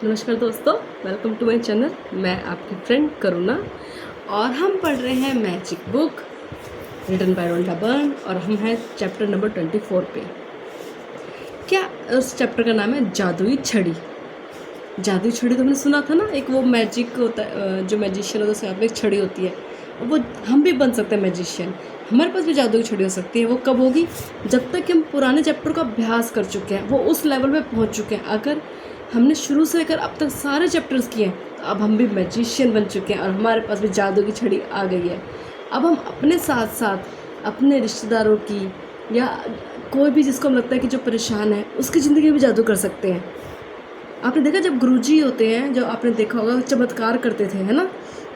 नमस्कार दोस्तों, welcome to my channel. मैं आपकी फ्रेंड करुणा और हम पढ़ रहे हैं मैजिक बुक रिटन बाय रोल्डा बर्न और हम हैं चैप्टर नंबर 24 पे। क्या उस चैप्टर का नाम है जादुई छड़ी। जादुई छड़ी तो हमने सुना था ना, एक वो मैजिक होता है, जो मैजिशियन होता है उसके हाथ में एक छड़ी होती है। वो हम भी बन सकते हैं मैजिशियन, हमारे पास भी जादुई छड़ी हो सकती है। वो कब होगी? जब तक हम पुराने चैप्टर का अभ्यास कर चुके हैं, वो उस लेवल पे पहुंच चुके हैं। अगर हमने शुरू से लेकर अब तक सारे चैप्टर्स किए हैं तो अब हम भी मैजिशियन बन चुके हैं और हमारे पास भी जादू की छड़ी आ गई है। अब हम अपने साथ साथ अपने रिश्तेदारों की या कोई भी जिसको लगता है कि जो परेशान है उसकी ज़िंदगी में भी जादू कर सकते हैं। आपने देखा जब गुरुजी होते हैं, जो आपने देखा होगा चमत्कार करते थे, है ना,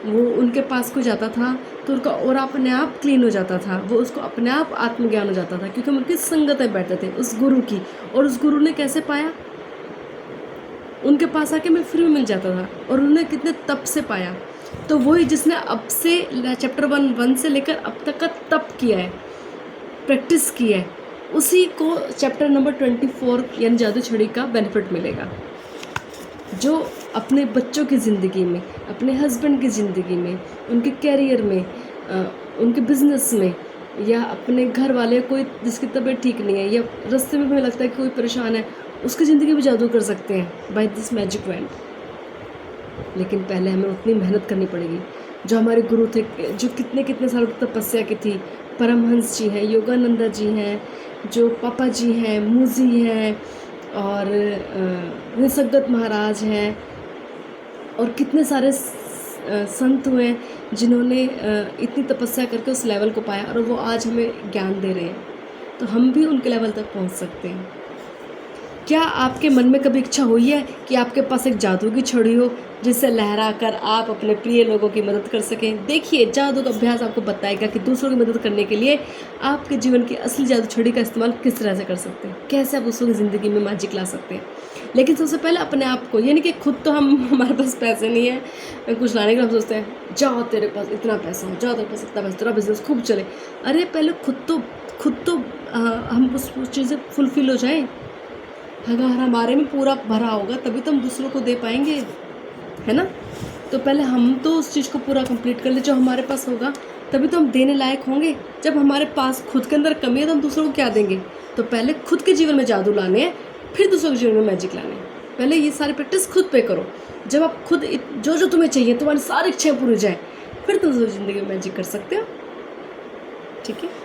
वो उनके पास कोई जाता था तो उनका और अपने आप क्लीन हो जाता था, वो उसको अपने आप आत्मज्ञान हो जाता था, क्योंकि हम उनकी संगत में बैठते थे उस गुरु की। और उस गुरु ने कैसे पाया? उनके पास आके मैं फ्री में मिल जाता था और उन्होंने कितने तप से पाया। तो वही जिसने अब से चैप्टर 1 से लेकर अब तक का तप किया है, प्रैक्टिस की है, उसी को चैप्टर नंबर 24 यानी जादू छड़ी का बेनिफिट मिलेगा। जो अपने बच्चों की ज़िंदगी में, अपने हस्बैंड की ज़िंदगी में, उनके कैरियर में, उनके बिजनेस में, या अपने घर वाले कोई जिसकी तबीयत ठीक नहीं है या रास्ते में हमें लगता है कि कोई परेशान है, उसकी ज़िंदगी भी जादू कर सकते हैं बाय दिस मैजिक वैंड। लेकिन पहले हमें उतनी मेहनत करनी पड़ेगी। जो हमारे गुरु थे, जो कितने कितने सालों तक तपस्या की थी, परमहंस जी हैं, योगानंदा जी हैं, जो पापा जी हैं, मूजी हैं, और निसर्गत महाराज हैं, और कितने सारे संत हुए जिन्होंने इतनी तपस्या करके उस लेवल को पाया और वो आज हमें ज्ञान दे रहे हैं। तो हम भी उनके लेवल तक पहुंच सकते हैं। क्या आपके मन में कभी इच्छा हुई है कि आपके पास एक जादू की छड़ी हो जिससे लहरा कर आप अपने प्रिय लोगों की मदद कर सकें? देखिए, जादू का अभ्यास आपको बताएगा कि दूसरों की मदद करने के लिए आपके जीवन की असली जादू छड़ी का इस्तेमाल किस तरह से कर सकते हैं, कैसे आप दूसरों की ज़िंदगी में मैजिक ला सकते हैं। लेकिन सबसे पहले अपने आप को, यानी कि खुद तो हमारे पास पैसे नहीं है कुछ लाने के लिए, हम सोचते हैं जाओ तेरे पास इतना पैसा हो, जाओ तेरे पास इतना पैसा, तेरा बिजनेस खूब चले। अरे पहले खुद तो हम उस चीज़ से फुलफिल हो जाएँ। अगर हमारे में पूरा भरा होगा तभी तो हम दूसरों को दे पाएंगे, है ना। तो पहले हम तो उस चीज़ को पूरा कंप्लीट कर ले जो हमारे पास होगा, तभी तो हम देने लायक होंगे। जब हमारे पास खुद के अंदर कमी है तो हम दूसरों को क्या देंगे? तो पहले खुद के जीवन में जादू लाने हैं, फिर दूसरों के जीवन में मैजिक लाने हैं। पहले ये सारी प्रैक्टिस खुद पे करो। जब आप खुद जो तुम्हें चाहिए, तुम्हारी सारी इच्छाएं पूरी हो जाए, फिर तुम ज़िंदगी में मैजिक कर सकते हो। ठीक है।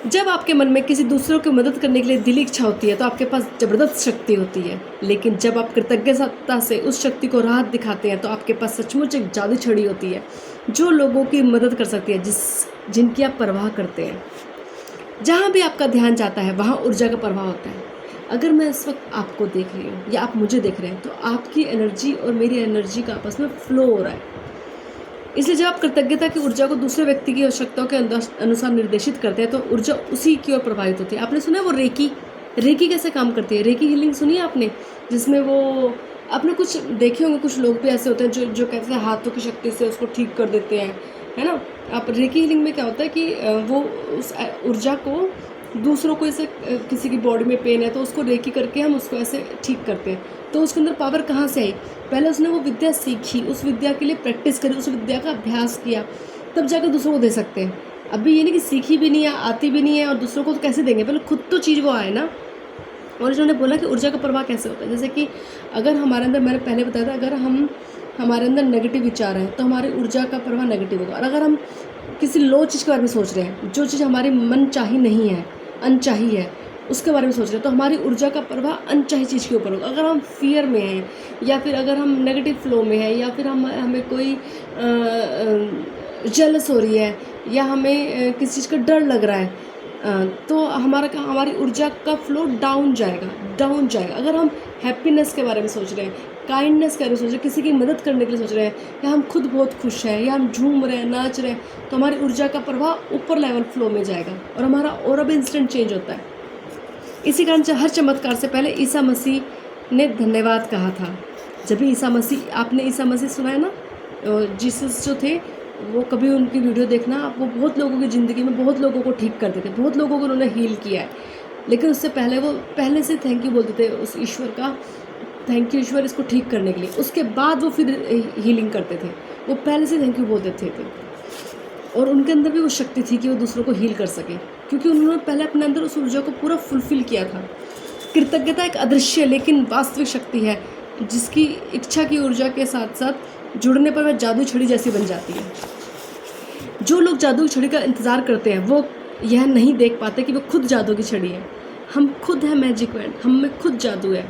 जब आपके मन में किसी दूसरों की मदद करने के लिए दिली इच्छा होती है तो आपके पास ज़बरदस्त शक्ति होती है। लेकिन जब आप कृतज्ञता से उस शक्ति को राहत दिखाते हैं तो आपके पास सचमुच एक जादू छड़ी होती है जो लोगों की मदद कर सकती है, जिनकी आप परवाह करते हैं। जहाँ भी आपका ध्यान जाता है वहाँ ऊर्जा का प्रवाह होता है। अगर मैं इस वक्त आपको देख रही हूँ या आप मुझे देख रहे हैं तो आपकी एनर्जी और मेरी एनर्जी का आपस में फ्लो हो रहा है। इसलिए जब आप कृतज्ञता की ऊर्जा को दूसरे व्यक्ति की आवश्यकताओं के अनुसार निर्देशित करते हैं तो ऊर्जा उसी की ओर प्रभावित होती है। आपने सुना है वो रेकी कैसे काम करती है? रेकी हीलिंग सुनी है आपने? जिसमें वो, आपने कुछ देखे होंगे, कुछ लोग भी ऐसे होते हैं जो कहते हैं हाथों की शक्ति से उसको ठीक कर देते हैं, है ना। आप रेकी हीलिंग में क्या होता है कि वो उस ऊर्जा को दूसरों को, ऐसे किसी की बॉडी में पेन है तो उसको रेकी करके हम उसको ऐसे ठीक करते हैं। तो उसके अंदर पावर कहाँ से आई? पहले उसने वो विद्या सीखी, उस विद्या के लिए प्रैक्टिस करी, उस विद्या का अभ्यास किया, तब जाकर दूसरों को दे सकते हैं। अभी ये नहीं कि सीखी भी नहीं है, आती भी नहीं है और दूसरों को तो कैसे देंगे? पहले खुद तो चीज़ वो आए ना। और इन्होंने बोला कि ऊर्जा का प्रवाह कैसे होता है। जैसे कि अगर हमारे अंदर, मैंने पहले बताया था, अगर हमारे अंदर नेगेटिव विचार हैं तो हमारी ऊर्जा का प्रवाह नेगेटिव होगा। और अगर हम किसी लो चीज़ के बारे में सोच रहे हैं, जो चीज़ हमारी मन चाही नहीं है, अनचाही है, उसके बारे में सोच रहे हैं, तो हमारी ऊर्जा का प्रवाह अनचाही चीज़ के ऊपर होगा। अगर हम फियर में हैं या फिर अगर हम नेगेटिव फ्लो में हैं या फिर हमें कोई जेलस हो रही है या हमें किसी चीज़ का डर लग रहा है, तो हमारी ऊर्जा का फ्लो डाउन जाएगा। अगर हम हैप्पीनेस के बारे में सोच रहे हैं, काइंडनेस के बारे में सोच रहे हैं, किसी की मदद करने के लिए सोच रहे हैं, या हम खुद बहुत खुश हैं या हम झूम रहे हैं, नाच रहे हैं, तो हमारी ऊर्जा का प्रवाह ऊपर लेवल फ्लो में जाएगा और हमारा और अब इंस्टेंट चेंज होता है। इसी कारण से हर चमत्कार से पहले ईसा मसीह ने धन्यवाद कहा था। जब भी आपने ईसा मसीह सुना है ना, जीसस जो थे, वो कभी उनकी वीडियो देखना, वो बहुत लोगों की ज़िंदगी में बहुत लोगों को ठीक करते थे, बहुत लोगों को उन्होंने हील किया है। लेकिन उससे पहले वो पहले से थैंक यू बोलते थे उस ईश्वर का थैंक यू ईश्वर इसको ठीक करने के लिए। उसके बाद वो फिर हीलिंग करते थे, वो पहले से थैंक यू बोल देते थे। और उनके अंदर भी वो शक्ति थी कि वो दूसरों को हील कर सके, क्योंकि उन्होंने पहले अपने अंदर उस ऊर्जा को पूरा फुलफिल किया था। कृतज्ञता एक अदृश्य लेकिन वास्तविक शक्ति है, जिसकी इच्छा की ऊर्जा के साथ साथ जुड़ने पर वह जादू छड़ी जैसी बन जाती है। जो लोग जादू की छड़ी का इंतज़ार करते हैं वो यह नहीं देख पाते कि वो खुद जादू की छड़ी है। हम खुद हैं मैजिक वैंड, हम में खुद जादू है।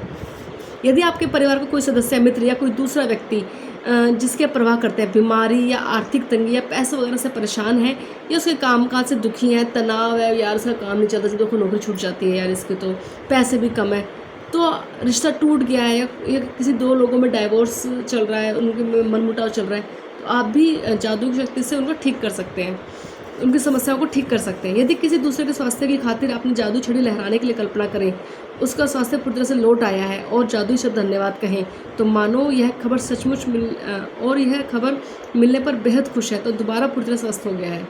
यदि आपके परिवार का कोई सदस्य, मित्र या कोई दूसरा व्यक्ति जिसके प्रवाह करते हैं बीमारी या आर्थिक तंगी या पैसे वगैरह से परेशान है, या उसके कामकाज से दुखी है, तनाव है, यार उसका काम नहीं चलता, देखो नौकरी छूट जाती है, यार इसके तो पैसे भी कम है, तो रिश्ता टूट गया है, या किसी दो लोगों में डाइवोर्स चल रहा है, उनके मनमुटाव चल रहा है, तो आप भी जादू की शक्ति से उनको ठीक कर सकते हैं, उनकी समस्याओं को ठीक कर सकते हैं। यदि किसी दूसरे के स्वास्थ्य की खातिर अपनी जादू छड़ी लहराने के लिए कल्पना करें, उसका स्वास्थ्य पूरी तरह से लौट आया है और जादुई शब्द धन्यवाद कहें, तो मानो यह खबर सचमुच यह खबर मिलने पर बेहद खुश है, तो दोबारा पूरी तरह स्वस्थ हो गया है।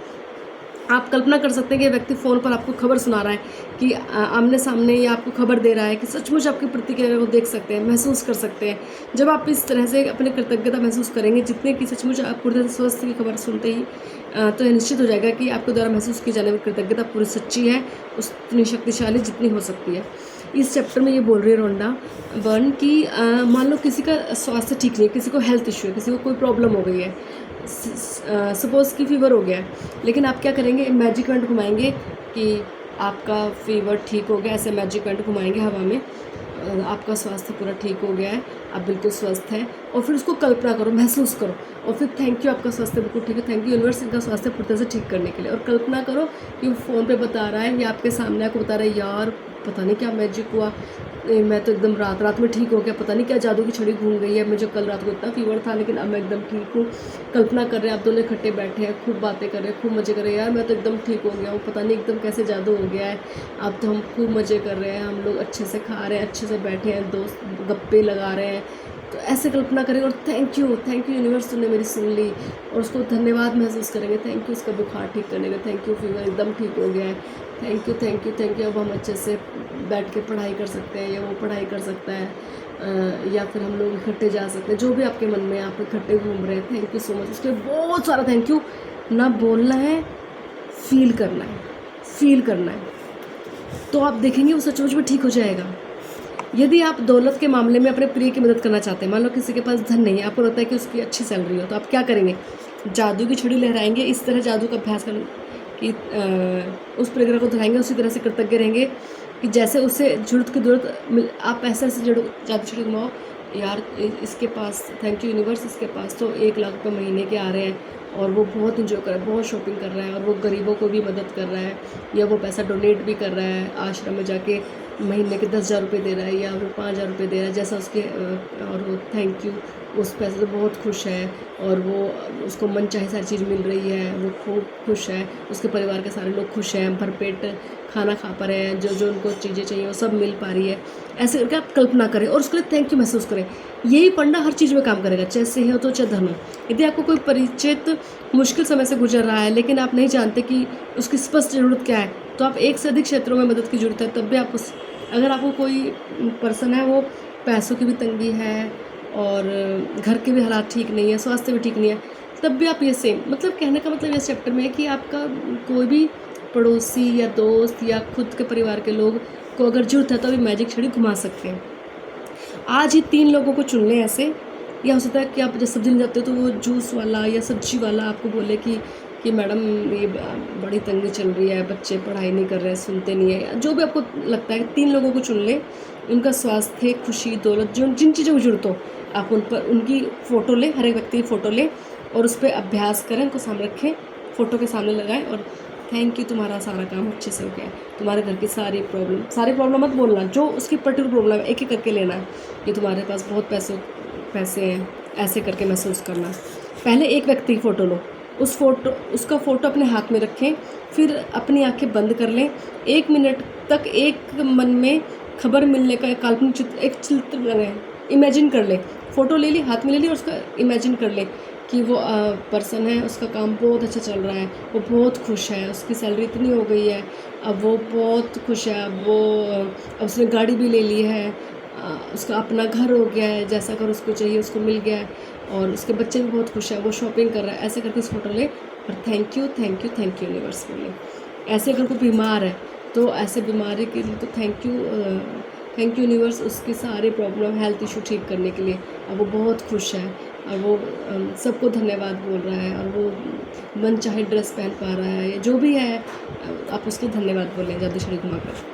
आप कल्पना कर सकते हैं कि व्यक्ति फ़ोन पर आपको खबर सुना रहा है, कि आमने सामने या आपको खबर दे रहा है, कि सचमुच आपकी प्रतिक्रिया को देख सकते हैं, महसूस कर सकते हैं। जब आप इस तरह से अपनी कृतज्ञता महसूस करेंगे, जितने की सचमुच आप पूरी तरह से स्वस्थ की खबर सुनते ही, तो यह निश्चित हो जाएगा कि आपके द्वारा महसूस की जाने वाली कृतज्ञता पूरी सच्ची है, उतनी शक्तिशाली जितनी हो सकती है। इस चैप्टर में ये बोल रही है रोंडा बर्न कि मान लो किसी का स्वास्थ्य ठीक नहीं है, किसी को हेल्थ इशू है, किसी को कोई प्रॉब्लम हो गई है, सपोज़ कि फीवर हो गया है, लेकिन आप क्या करेंगे, मैजिक वैंड घुमाएंगे कि आपका फीवर ठीक हो गया, ऐसे मैजिक वैंड घुमाएंगे हवा में, आपका स्वास्थ्य पूरा ठीक हो गया है, आप बिल्कुल स्वस्थ हैं, और फिर उसको कल्पना करो, महसूस करो, और फिर थैंक यू, आपका स्वास्थ्य बिल्कुल ठीक है, थैंक यू यूनिवर्स इनका स्वास्थ्य पूरी तरह से ठीक करने के लिए। और कल्पना करो कि वो फ़ोन पे बता रहा है या आपके सामने आपको बता रहा है, यार पता नहीं क्या मैजिक हुआ, मैं तो एकदम रात में ठीक हो गया, पता नहीं क्या जादू की छड़ी घूम गई है, मुझे कल रात को इतना फीवर था लेकिन अब मैं एकदम ठीक हूँ। कल्पना कर रहे हैं आप दोनों इकट्ठे बैठे हैं, खूब बातें कर रहे हैं, खूब मज़े कर रहे हैं, यार मैं तो एकदम ठीक हो गया हूँ, पता नहीं एकदम कैसे जादू हो गया है, अब तो हम खूब मज़े कर रहे हैं, हम लोग अच्छे से खा रहे हैं, अच्छे से बैठे हैं, दोस्त गप्पे लगा रहे हैं। तो ऐसे कल्पना करेंगे और थैंक यू यूनिवर्स तुमने मेरी सुन ली, और उसको धन्यवाद महसूस करेंगे, थैंक यू उसका बुखार ठीक करने का, थैंक यू फीवर एकदम ठीक हो गया है, थैंक यू। अब हम अच्छे से बैठ के पढ़ाई कर सकते हैं, या वो पढ़ाई कर सकता है, या फिर हम लोग इकट्ठे जा सकते हैं, जो भी आपके मन में आप इकट्ठे घूम रहे हैं, थैंक यू सो मच। उसके बहुत सारा थैंक यू ना बोलना है, फील करना है, तो आप देखेंगे वो सचमुच में ठीक हो जाएगा। यदि आप दौलत के मामले में अपने प्रिय की मदद करना चाहते हैं, मान लो किसी के पास धन नहीं है, आपको लगता है कि उसकी अच्छी सैलरी हो, तो आप क्या करेंगे, जादू की छड़ी लहराएंगे, इस तरह जादू का अभ्यास करें कि उस परिग्रह को दोहराएंगे, उसी तरह से कृतज्ञ रहेंगे कि जैसे उसे जरूरत आप ऐसे जादू छड़ी घुमाओ, यार इसके पास थैंक यू यूनिवर्स, इसके पास तो 1 लाख रुपये महीने के आ रहे हैं, और वो बहुत इंजॉय कर रहा है, बहुत शॉपिंग कर रहा है, और वो गरीबों को भी मदद कर रहा है, या वो पैसा डोनेट भी कर रहा है, आश्रम में जाके महीने के 10,000 रुपये दे रहा है, या फिर 5,000 रुपये दे रहा है, जैसा उसके, और वो थैंक यू उस पैसे से बहुत खुश है, और वो उसको मन चाहे सारी चीज़ मिल रही है, वो खूब खुश है, उसके परिवार के सारे लोग खुश हैं, भरपेट खाना खा पा रहे हैं, जो उनको चीज़ें चाहिए वो सब मिल पा रही है। ऐसे करके आप कल्पना करें और उसके लिए थैंक यू महसूस करें। यही पंडा हर चीज़ में काम करेगा, चाहे सेहत हो तो चाहे धर्म। यदि आपको कोई परिचित मुश्किल समय से गुजर रहा है, लेकिन आप नहीं जानते कि उसकी स्पष्ट ज़रूरत क्या है, तो आप एक से अधिक क्षेत्रों में मदद की ज़रूरत है, तब भी आप अगर आपको कोई पर्सन है, वो पैसों की भी तंगी है और घर के भी हालात ठीक नहीं है, स्वास्थ्य भी ठीक नहीं है, तब भी आप ये सेम, मतलब कहने का मतलब इस चैप्टर में है कि आपका कोई भी पड़ोसी या दोस्त या खुद के परिवार के लोग को अगर जरूरत है तो अभी मैजिक छड़ी घुमा सकते हैं। आज ही 3 लोगों को चुन लें ऐसे, या हो सकता है कि आप जब सब्जी लेने जाते हो तो वो जूस वाला या सब्जी वाला आपको बोले कि मैडम ये बड़ी तंगी चल रही है, बच्चे पढ़ाई नहीं कर रहे हैं, सुनते नहीं है, जो भी आपको लगता है, 3 लोगों को चुन लें, उनका स्वास्थ्य, खुशी, दौलत, जिन चीज़ों की जरूरत हो, आप उन पर उनकी फ़ोटो लें, हर एक व्यक्ति की फ़ोटो लें और उस पर अभ्यास करें, उनको सामने रखें, फ़ोटो के सामने लगाएं और थैंक यू, तुम्हारा सारा काम अच्छे से हो गया, तुम्हारे घर की सारी प्रॉब्लम मत बोलना, जो उसकी पर्टिकुलर प्रॉब्लम है एक एक करके लेना है, कि तुम्हारे पास बहुत पैसे हैं, ऐसे करके महसूस करना। पहले एक व्यक्ति की फ़ोटो लो, उसका फ़ोटो अपने हाथ में रखें, फिर अपनी आंखें बंद कर लें, 1 मिनट तक एक मन में खबर मिलने का काल्पनिक चित्र बनाएं, इमेजिन कर लें, फ़ोटो ले ली, हाथ में ले ली और उसका इमेजिन कर लें कि वो पर्सन है, उसका काम बहुत अच्छा चल रहा है, वो बहुत खुश है, उसकी सैलरी इतनी हो गई है, अब वो बहुत खुश है, अब उसने गाड़ी भी ले ली है, उसका अपना घर हो गया है, जैसा घर उसको चाहिए उसको मिल गया है, और उसके बच्चे भी बहुत खुश हैं, वो शॉपिंग कर रहा है, ऐसे करके इस फोटो ले और thank you thank you thank you universe बोले। ऐसे अगर कोई बीमार है तो ऐसे बीमारी के लिए तो थैंक यू यूनिवर्स, उसकी सारी प्रॉब्लम हेल्थ इशू ठीक करने के लिए। अब वो बहुत खुश है और वो सबको धन्यवाद बोल रहा है, और वो मन चाहे ड्रेस पहन पा रहा है, जो भी है आप उसको धन्यवाद बोलें। जादू छड़ी घुमाकर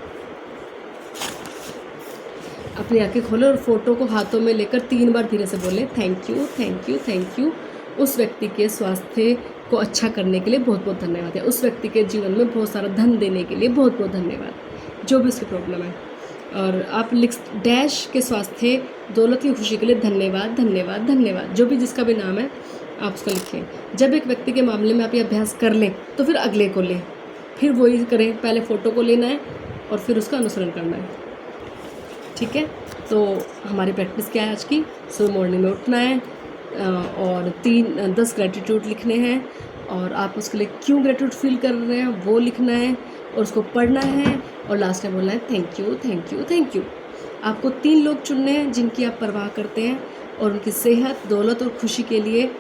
अपनी आंखें खोलें और फोटो को हाथों में लेकर 3 बार धीरे से बोलें thank you thank you thank you. उस व्यक्ति के स्वास्थ्य को अच्छा करने के लिए बहुत बहुत धन्यवाद है, उस व्यक्ति के जीवन में बहुत सारा धन देने के लिए बहुत बहुत धन्यवाद, जो भी उसकी प्रॉब्लम है। और आप लिख डैश के स्वास्थ्य दौलत की खुशी के लिए धन्यवाद धन्यवाद धन्यवाद, जो भी जिसका भी नाम है आप उसका लिखें। जब एक व्यक्ति के मामले में आप ये अभ्यास कर लें तो फिर अगले को लें, फिर वही करें, पहले फ़ोटो को लेना है और फिर उसका अनुसरण करना है। ठीक है, तो हमारी प्रैक्टिस क्या है आज की? सुबह मॉर्निंग में उठना है और 10 ग्रेटिट्यूड लिखने हैं, और आप उसके लिए क्यों ग्रेटिट्यूड फील कर रहे हैं वो लिखना है, और उसको पढ़ना है, और लास्ट में बोलना है thank you thank you thank you. आपको 3 लोग चुनने हैं जिनकी आप परवाह करते हैं, और उनकी सेहत, दौलत और खुशी के लिए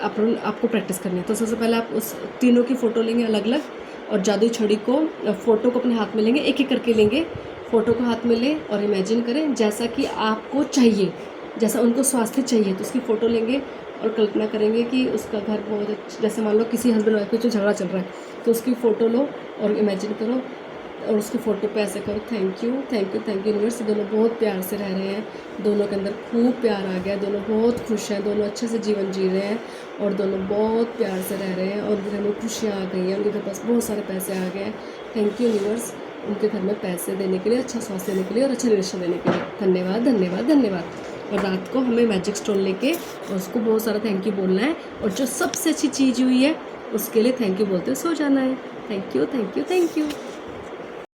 आपको प्रैक्टिस करनी है। तो सबसे पहले आप उस तीनों की फ़ोटो लेंगे अलग अलग, और जादुई छड़ी को फ़ोटो को अपने हाथ में लेंगे, एक एक करके लेंगे। फ़ोटो को हाथ में लें और इमेजिन करें जैसा कि आपको चाहिए, जैसा उनको स्वास्थ्य चाहिए, तो उसकी फ़ोटो लेंगे और कल्पना करेंगे कि उसका घर बहुत जैसे मान लो किसी हस्बैंड वाइफ में जो झगड़ा चल रहा है, तो उसकी फ़ोटो लो और इमेजिन करो, और उसकी फ़ोटो पे ऐसे करो thank you thank you thank you universe. दोनों बहुत प्यार से रह रहे हैं, दोनों के अंदर खूब प्यार आ गया, दोनों बहुत खुश हैं, दोनों अच्छे से जीवन जी रहे हैं, और दोनों बहुत प्यार से रह रहे हैं, और उनके घर में खुशियाँ आ गई हैं, उनके घर पास बहुत सारे पैसे आ गए हैं। थैंक यू यूनिवर्स, उनके घर में पैसे देने के लिए, अच्छा स्वास्थ्य देने के लिए और अच्छा रिलेशन देने के लिए। धन्यवाद धन्यवाद धन्यवाद। और रात को हमें मैजिक स्टोन लेके उसको बहुत सारा थैंक यू बोलना है, और जो सबसे अच्छी चीज़ हुई है उसके लिए थैंक यू बोलते सो जाना है। Thank you thank you thank you.